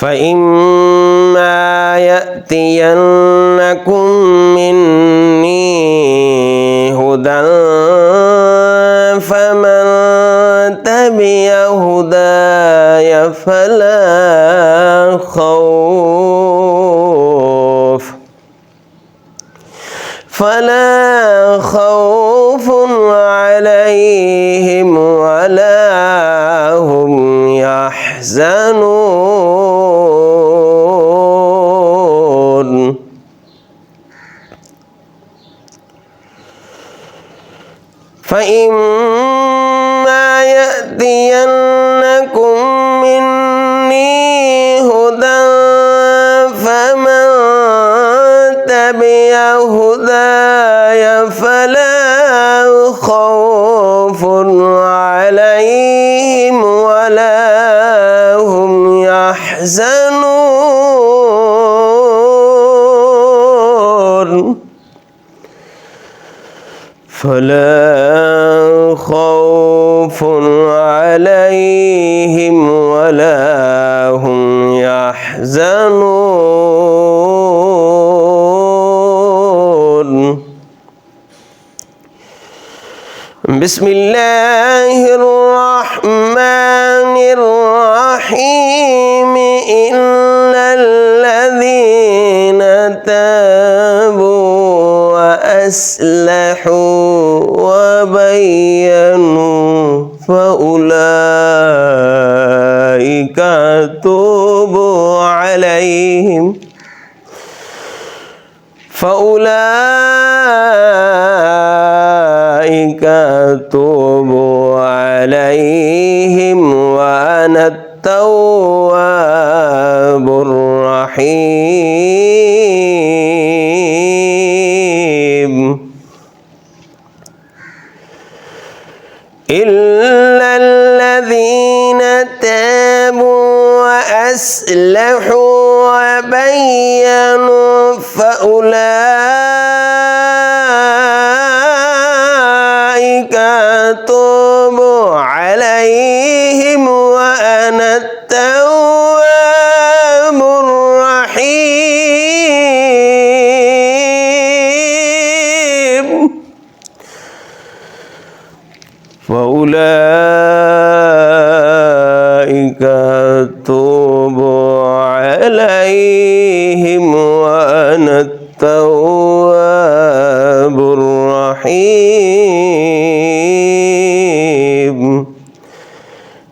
فإما يأتينكم مني هدى فمن تبع هداي فلا خوف عليهم ولا هم يحزنون. فإما يأتينكم مني هدى فمن تبع هداي فلا خوف عليهم ولا هم يحزنون. فلا خوف عليهم ولا هم يحزنون. بسم الله الرحمن الرحيم. إن الذين تابوا وأصلحوا وبينوا فأولئك أتوب عليهم وأنا التواب الرحيم. إلا الذين تابوا وأصلحوا وبينوا فأولئك أتوب عليهم وأنا التواب الرحيم. فأولئك أتوب عليهم وأنا التواب الرحيم.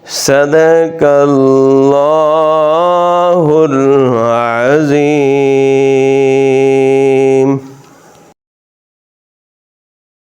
صدق الله العظيم.